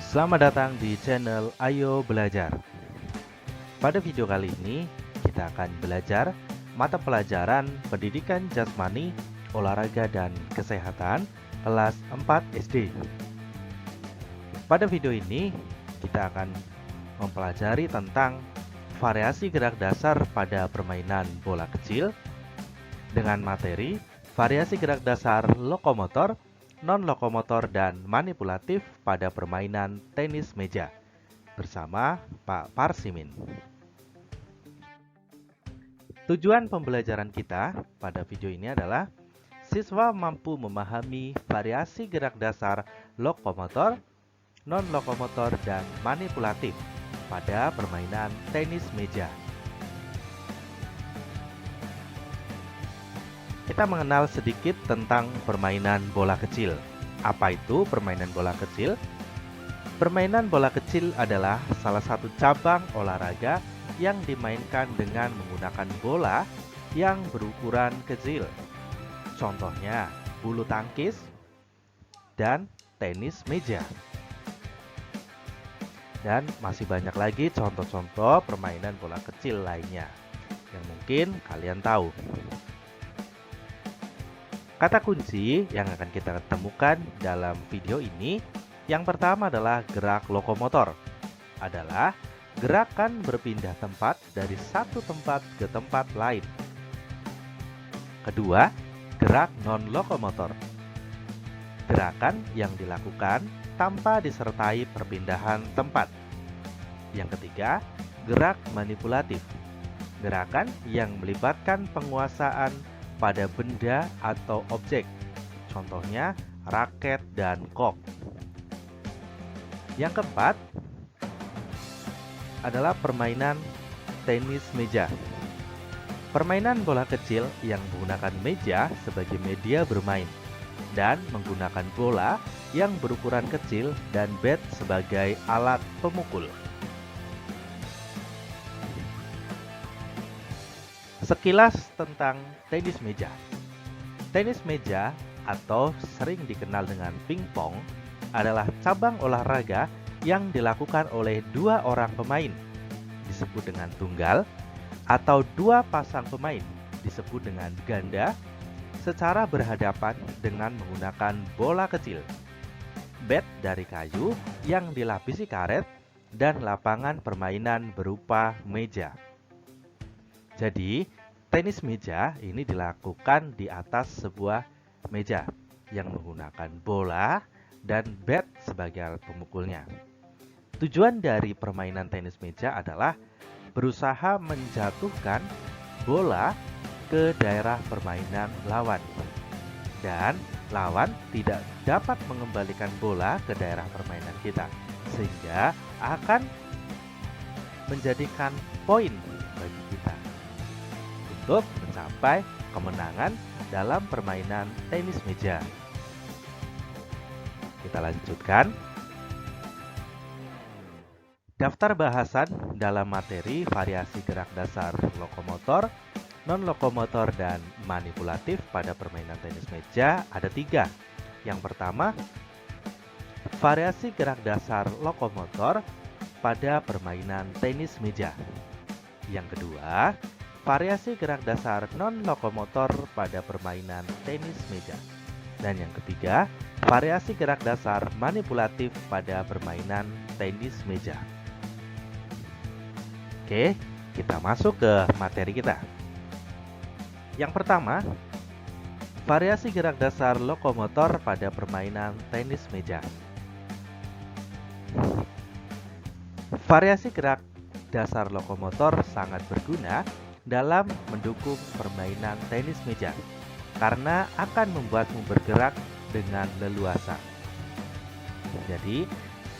Selamat datang di channel Ayo Belajar. Pada video kali ini, kita akan belajar mata pelajaran Pendidikan Jasmani, Olahraga dan Kesehatan kelas 4 SD. Pada video ini, kita akan mempelajari tentang variasi gerak dasar pada permainan bola kecil dengan materi variasi gerak dasar lokomotor, non-lokomotor dan manipulatif pada permainan tenis meja bersama Pak Parsimin. Tujuan pembelajaran kita pada video ini adalah siswa mampu memahami variasi gerak dasar lokomotor, non-lokomotor dan manipulatif pada permainan tenis meja. Kita mengenal sedikit tentang permainan bola kecil. Apa itu permainan bola kecil? Permainan bola kecil adalah salah satu cabang olahraga yang dimainkan dengan menggunakan bola yang berukuran kecil. Contohnya, bulu tangkis dan tenis meja. Dan masih banyak lagi contoh-contoh permainan bola kecil lainnya yang mungkin kalian tahu. Kata kunci yang akan kita temukan dalam video ini, yang pertama adalah gerak lokomotor. Adalah gerakan berpindah tempat dari satu tempat ke tempat lain. Kedua, gerak non-lokomotor. Gerakan yang dilakukan tanpa disertai perpindahan tempat. Yang ketiga, gerak manipulatif. Gerakan yang melibatkan penguasaan pada benda atau objek, contohnya raket dan kok. Yang keempat adalah permainan tenis meja. Permainan bola kecil yang menggunakan meja sebagai media bermain dan menggunakan bola yang berukuran kecil dan bat sebagai alat pemukul. Sekilas tentang tenis meja. Tenis meja atau sering dikenal dengan pingpong adalah cabang olahraga yang dilakukan oleh dua orang pemain, disebut dengan tunggal, atau dua pasang pemain, disebut dengan ganda, secara berhadapan dengan menggunakan bola kecil, bat dari kayu yang dilapisi karet, dan lapangan permainan berupa meja. Jadi, tenis meja ini dilakukan di atas sebuah meja yang menggunakan bola dan bat sebagai alat pemukulnya. Tujuan dari permainan tenis meja adalah berusaha menjatuhkan bola ke daerah permainan lawan. Dan lawan tidak dapat mengembalikan bola ke daerah permainan kita, sehingga akan menjadikan poin bagi kita untuk mencapai kemenangan dalam permainan tenis meja. Kita lanjutkan. Daftar bahasan dalam materi variasi gerak dasar lokomotor, non-lokomotor, dan manipulatif pada permainan tenis meja ada 3. Yang pertama, variasi gerak dasar lokomotor pada permainan tenis meja. Yang kedua, variasi gerak dasar non-lokomotor pada permainan tenis meja. Dan yang ketiga, variasi gerak dasar manipulatif pada permainan tenis meja. Oke, kita masuk ke materi kita. Yang pertama, variasi gerak dasar lokomotor pada permainan tenis meja. Variasi gerak dasar lokomotor sangat berguna dalam mendukung permainan tenis meja karena akan membuatmu bergerak dengan leluasa. Jadi,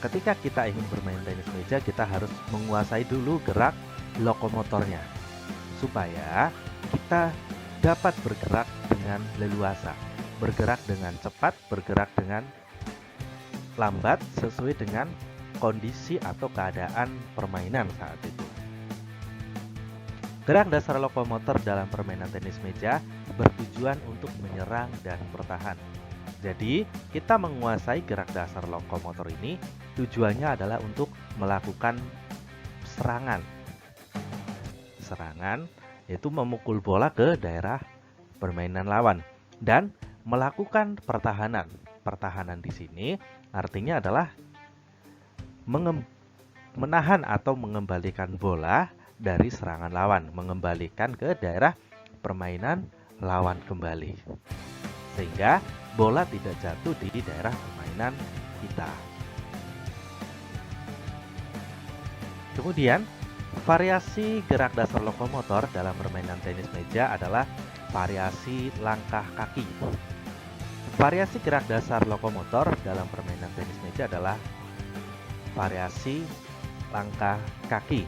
ketika kita ingin bermain tenis meja, kita harus menguasai dulu gerak lokomotornya supaya kita dapat bergerak dengan leluasa, bergerak dengan cepat, bergerak dengan lambat sesuai dengan kondisi atau keadaan permainan saat itu. Gerak dasar lokomotor dalam permainan tenis meja bertujuan untuk menyerang dan bertahan. Jadi, kita menguasai gerak dasar lokomotor ini tujuannya adalah untuk melakukan serangan. Serangan yaitu memukul bola ke daerah permainan lawan dan melakukan pertahanan. Pertahanan di sini artinya adalah menahan atau mengembalikan bola dari serangan lawan, mengembalikan ke daerah permainan lawan kembali, sehingga bola tidak jatuh di daerah permainan kita. Kemudian, variasi gerak dasar lokomotor dalam permainan tenis meja adalah variasi langkah kaki. Variasi gerak dasar lokomotor dalam permainan tenis meja adalah variasi langkah kaki.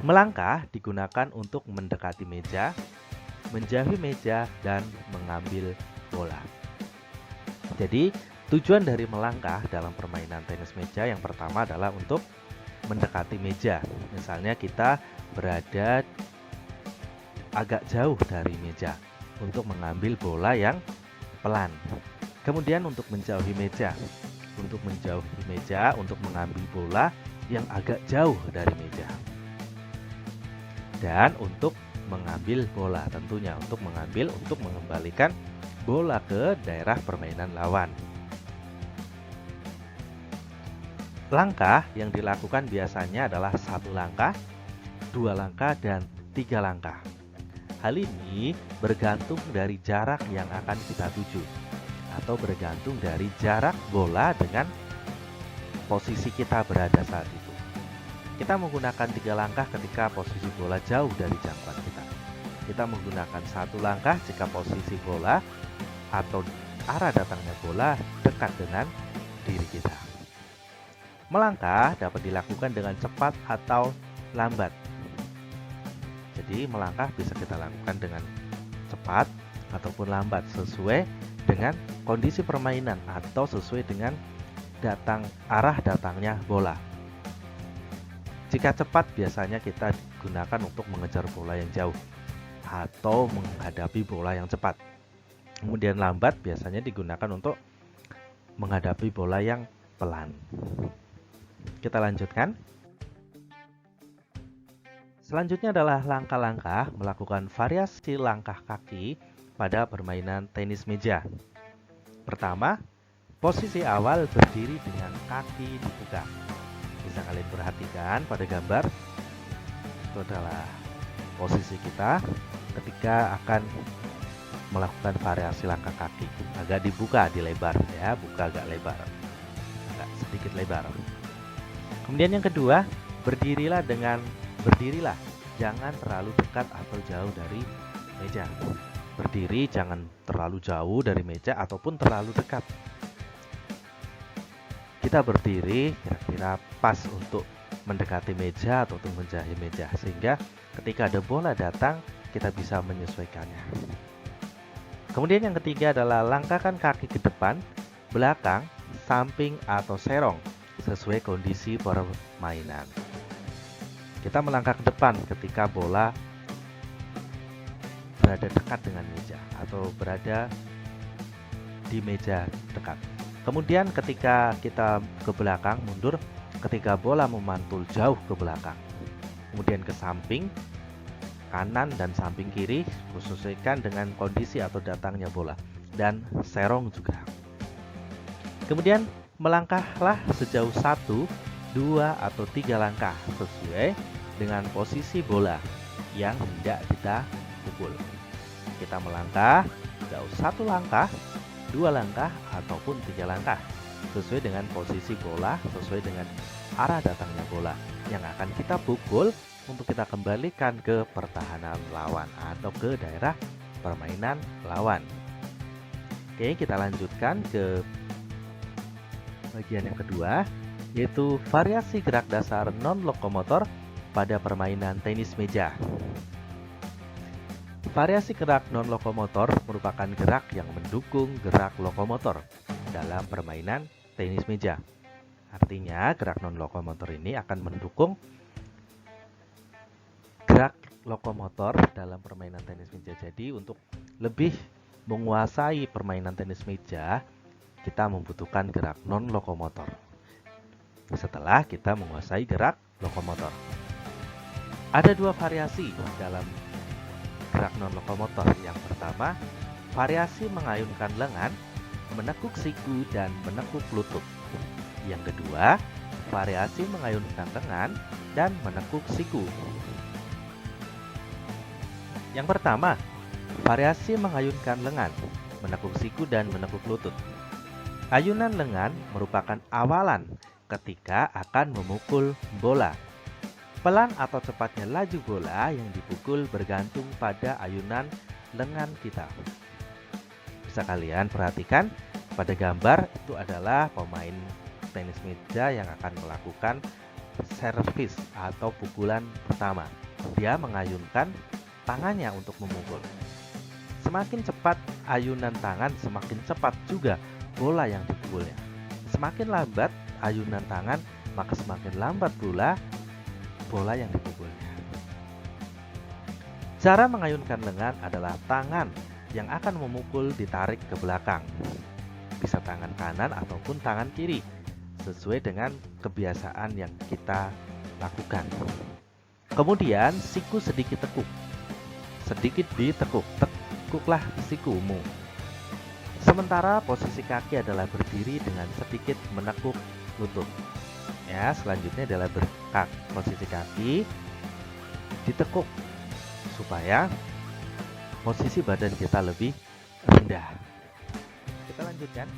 Melangkah digunakan untuk mendekati meja, menjauhi meja, dan mengambil bola. Jadi, tujuan dari melangkah dalam permainan tenis meja yang pertama adalah untuk mendekati meja. Misalnya kita berada agak jauh dari meja untuk mengambil bola yang pelan. Kemudian untuk menjauhi meja. Untuk mengambil bola yang agak jauh dari meja. Dan untuk mengambil bola tentunya untuk mengembalikan bola ke daerah permainan lawan. Langkah yang dilakukan biasanya adalah 1 langkah, 2 langkah, dan 3 langkah. Hal ini bergantung dari jarak yang akan kita tuju atau bergantung dari jarak bola dengan posisi kita berada saat itu. Kita menggunakan 3 langkah ketika posisi bola jauh dari jangkauan kita. Kita menggunakan 1 langkah jika posisi bola atau arah datangnya bola dekat dengan diri kita. Melangkah dapat dilakukan dengan cepat atau lambat. Jadi melangkah bisa kita lakukan dengan cepat ataupun lambat sesuai dengan kondisi permainan atau sesuai dengan arah datangnya bola. Jika cepat biasanya kita gunakan untuk mengejar bola yang jauh atau menghadapi bola yang cepat. Kemudian lambat biasanya digunakan untuk menghadapi bola yang pelan. Kita lanjutkan. Selanjutnya adalah langkah-langkah melakukan variasi langkah kaki pada permainan tenis meja. Pertama, posisi awal berdiri dengan kaki dibuka. Bisa kalian perhatikan pada gambar. Itu adalah posisi kita ketika akan melakukan variasi langkah kaki. Agak dibuka, dilebar ya, buka agak lebar. Agak sedikit lebar. Kemudian yang kedua, berdirilah, jangan terlalu dekat atau jauh dari meja. Berdiri jangan terlalu jauh dari meja ataupun terlalu dekat. Kita berdiri kira-kira pas untuk mendekati meja atau untuk menjauhi meja, sehingga ketika ada bola datang kita bisa menyesuaikannya. Kemudian yang ketiga adalah langkahkan kaki ke depan, belakang, samping atau serong sesuai kondisi permainan. Kita melangkah ke depan ketika bola berada dekat dengan meja atau berada di meja dekat. Kemudian ketika kita ke belakang, mundur ketika bola memantul jauh ke belakang. Kemudian ke samping, kanan dan samping kiri, sesuaikan dengan kondisi atau datangnya bola. Dan serong juga. Kemudian melangkahlah sejauh 1, 2, atau 3 langkah sesuai dengan posisi bola yang hendak kita pukul. Kita melangkah sejauh 1 langkah, 2 langkah, ataupun 3 langkah sesuai dengan posisi bola, sesuai dengan arah datangnya bola yang akan kita pukul untuk kita kembalikan ke pertahanan lawan atau ke daerah permainan lawan. Oke, kita lanjutkan ke bagian yang kedua, yaitu variasi gerak dasar non-lokomotor pada permainan tenis meja. Variasi gerak non-lokomotor merupakan gerak yang mendukung gerak lokomotor dalam permainan tenis meja. Artinya, gerak non-lokomotor ini akan mendukung gerak lokomotor dalam permainan tenis meja. Jadi, untuk lebih menguasai permainan tenis meja, kita membutuhkan gerak non-lokomotor. Setelah kita menguasai gerak lokomotor, ada dua variasi dalam gerak non-lokomotor. Yang pertama, variasi mengayunkan lengan, menekuk siku, dan menekuk lutut. Yang kedua, variasi mengayunkan lengan dan menekuk siku. Yang pertama, variasi mengayunkan lengan, menekuk siku, dan menekuk lutut. Ayunan lengan merupakan awalan ketika akan memukul bola. Pelan atau cepatnya laju bola yang dipukul bergantung pada ayunan lengan kita. Bisa kalian perhatikan pada gambar itu adalah pemain tenis meja yang akan melakukan servis atau pukulan pertama. Dia mengayunkan tangannya untuk memukul. Semakin cepat ayunan tangan, semakin cepat juga bola yang dipukulnya. Semakin lambat ayunan tangan, maka semakin lambat pula bola yang dipukulnya. Cara mengayunkan lengan adalah tangan yang akan memukul ditarik ke belakang. Bisa tangan kanan ataupun tangan kiri, sesuai dengan kebiasaan yang kita lakukan. Kemudian siku sedikit tekuk. Sedikit ditekuk, tekuklah sikumu. Sementara posisi kaki adalah berdiri dengan sedikit menekuk lutut. Ya, selanjutnya adalah posisi kaki ditekuk supaya posisi badan kita lebih rendah. Kita lanjutkan.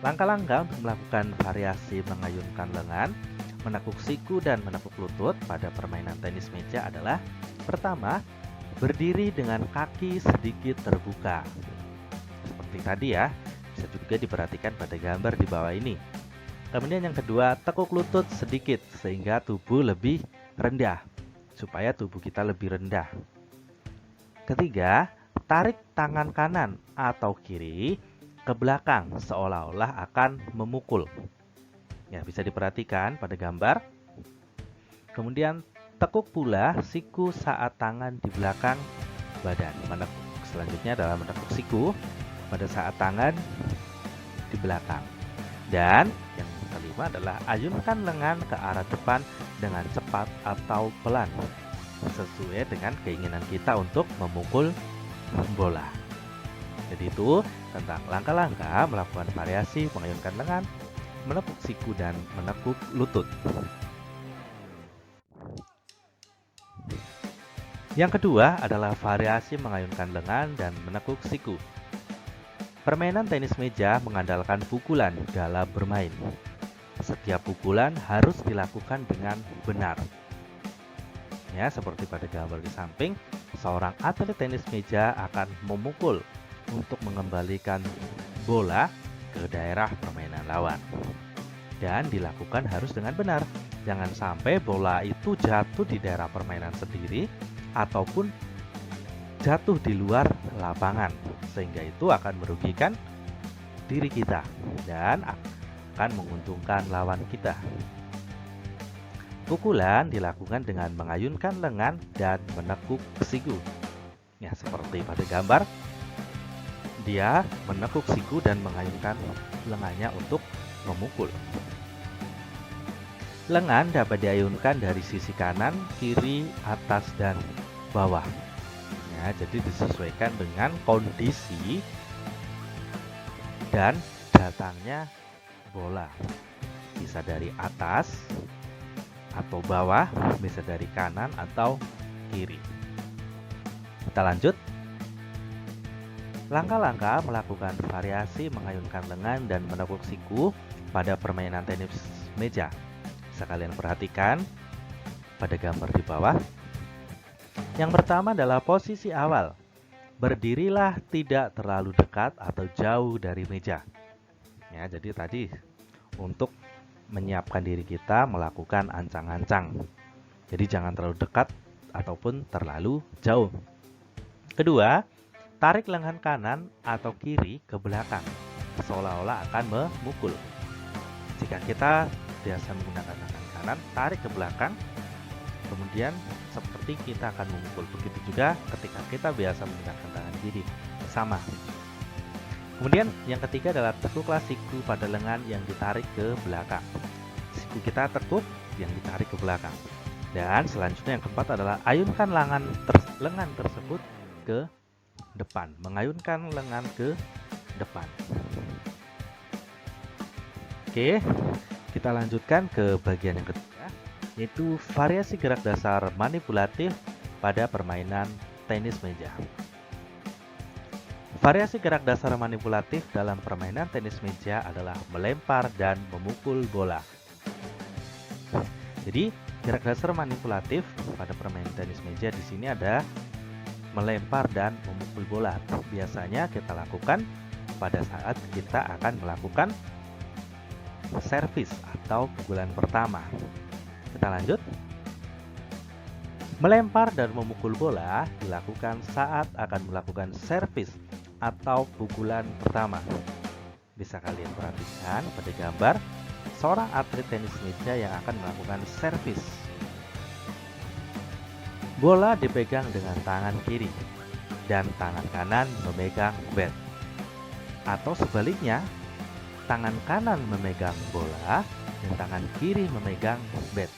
Langkah-langkah untuk melakukan variasi mengayunkan lengan, menekuk siku, dan menekuk lutut pada permainan tenis meja adalah: pertama, berdiri dengan kaki sedikit terbuka. Seperti tadi ya, bisa juga diperhatikan pada gambar di bawah ini. Kemudian yang kedua, tekuk lutut sedikit sehingga tubuh lebih rendah, supaya tubuh kita lebih rendah. Ketiga, tarik tangan kanan atau kiri ke belakang seolah-olah akan memukul. Ya, bisa diperhatikan pada gambar. Kemudian tekuk pula siku saat tangan di belakang badan. Selanjutnya adalah menekuk siku pada saat tangan di belakang. Dan yang kelima adalah ayunkan lengan ke arah depan dengan cepat atau pelan, sesuai dengan keinginan kita untuk memukul bola. Jadi itu tentang langkah-langkah melakukan variasi mengayunkan lengan, menekuk siku, dan menekuk lutut. Yang kedua adalah variasi mengayunkan lengan dan menekuk siku. Permainan tenis meja mengandalkan pukulan dalam bermain. Setiap pukulan harus dilakukan dengan benar. Ya, seperti pada gambar di samping, seorang atlet tenis meja akan memukul untuk mengembalikan bola ke daerah permainan lawan. Dan dilakukan harus dengan benar. Jangan sampai bola itu jatuh di daerah permainan sendiri ataupun jatuh di luar lapangan, sehingga itu akan merugikan diri kita dan akan menguntungkan lawan kita. Pukulan dilakukan dengan mengayunkan lengan dan menekuk siku. Ya, seperti pada gambar, dia menekuk siku dan mengayunkan lengannya untuk memukul. Lengan dapat diayunkan dari sisi kanan, kiri, atas, dan bawah. Ya, jadi disesuaikan dengan kondisi dan datangnya bola. Bisa dari atas atau bawah, bisa dari kanan atau kiri. Kita lanjut. Langkah-langkah melakukan variasi mengayunkan lengan dan menekuk siku pada permainan tenis meja. Bisa kalian perhatikan pada gambar di bawah. Yang pertama adalah posisi awal. Berdirilah tidak terlalu dekat atau jauh dari meja. Ya, jadi tadi untuk menyiapkan diri kita melakukan ancang-ancang. Jadi jangan terlalu dekat ataupun terlalu jauh. Kedua, tarik lengan kanan atau kiri ke belakang, seolah-olah akan memukul. Jika kita biasa menggunakan lengan kanan, tarik ke belakang Kemudian seperti kita akan memukul, begitu juga ketika kita biasa menggunakan tangan kiri, sama. Kemudian yang ketiga adalah tekuklah siku pada lengan yang ditarik ke belakang. Siku kita tekuk yang ditarik ke belakang. Dan selanjutnya yang keempat adalah ayunkan lengan tersebut ke depan, mengayunkan lengan ke depan. Oke, kita lanjutkan ke bagian yang ketiga, yaitu variasi gerak dasar manipulatif pada permainan tenis meja. Variasi gerak dasar manipulatif dalam permainan tenis meja adalah melempar dan memukul bola. Jadi, gerak dasar manipulatif pada permainan tenis meja di sini ada melempar dan memukul bola. Biasanya kita lakukan pada saat kita akan melakukan servis atau pukulan pertama. Kita lanjut. Melempar dan memukul bola dilakukan saat akan melakukan servis atau pukulan pertama. Bisa kalian perhatikan pada gambar seorang atlet tenis meja yang akan melakukan servis. Bola dipegang dengan tangan kiri dan tangan kanan memegang bat. Atau sebaliknya, tangan kanan memegang bola dan tangan kiri memegang bat.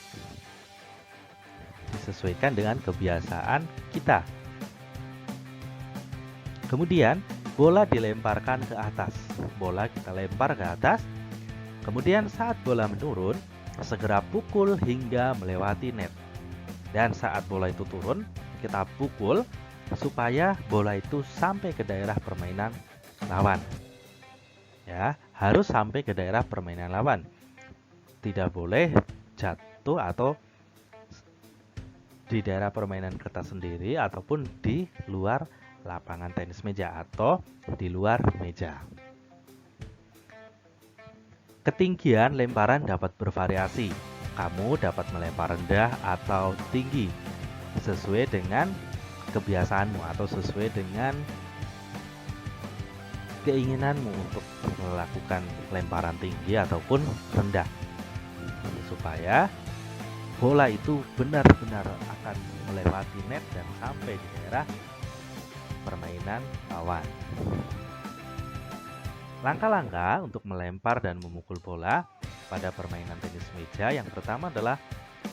Disesuaikan dengan kebiasaan kita. Kemudian, bola dilemparkan ke atas. Bola kita lempar ke atas. Kemudian saat bola menurun, segera pukul hingga melewati net. Dan saat bola itu turun, kita pukul supaya bola itu sampai ke daerah permainan lawan. Ya, harus sampai ke daerah permainan lawan. Tidak boleh jatuh atau di daerah permainan kita sendiri ataupun di luar lapangan tenis meja atau di luar meja. Ketinggian lemparan dapat bervariasi. Kamu dapat melempar rendah atau tinggi sesuai dengan kebiasaanmu atau sesuai dengan keinginanmu untuk melakukan lemparan tinggi ataupun rendah, supaya bola itu benar-benar akan melewati net dan sampai di daerah permainan lawan. Langkah-langkah untuk melempar dan memukul bola pada permainan tenis meja yang pertama adalah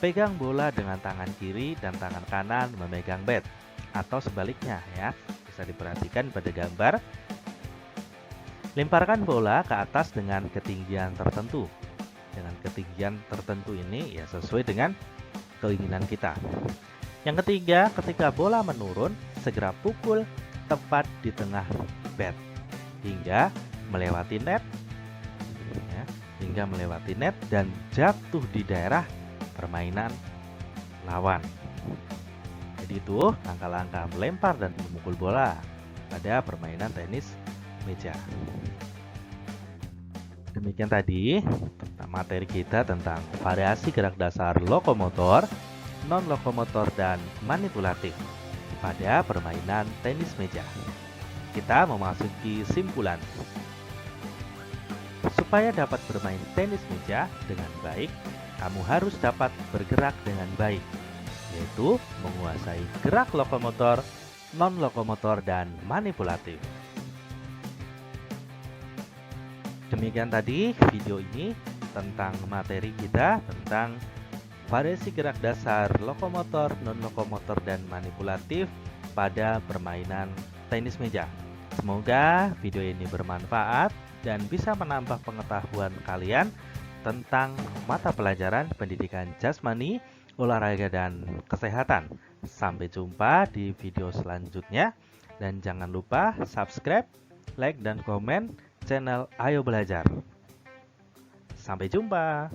pegang bola dengan tangan kiri dan tangan kanan memegang bat, atau sebaliknya ya. Bisa diperhatikan pada gambar. Lemparkan bola ke atas dengan ketinggian tertentu. Dengan ketinggian tertentu ini ya sesuai dengan keinginan kita. Yang ketiga, ketika bola menurun, segera pukul tepat di tengah bat hingga melewati net, ya, hingga melewati net dan jatuh di daerah permainan lawan. Jadi itu langkah-langkah melempar dan memukul bola pada permainan tenis meja. Demikian tadi materi kita tentang variasi gerak dasar lokomotor, non-lokomotor, dan manipulatif pada permainan tenis meja. Kita memasuki simpulan. Supaya dapat bermain tenis meja dengan baik, kamu harus dapat bergerak dengan baik, yaitu menguasai gerak lokomotor, non-lokomotor, dan manipulatif. Demikian tadi video ini tentang materi kita tentang variasi gerak dasar lokomotor, non-lokomotor, dan manipulatif pada permainan tenis meja. Semoga video ini bermanfaat dan bisa menambah pengetahuan kalian tentang mata pelajaran pendidikan jasmani, olahraga, dan kesehatan. Sampai jumpa di video selanjutnya, dan jangan lupa subscribe, like, dan komen channel Ayo Belajar. Sampai jumpa.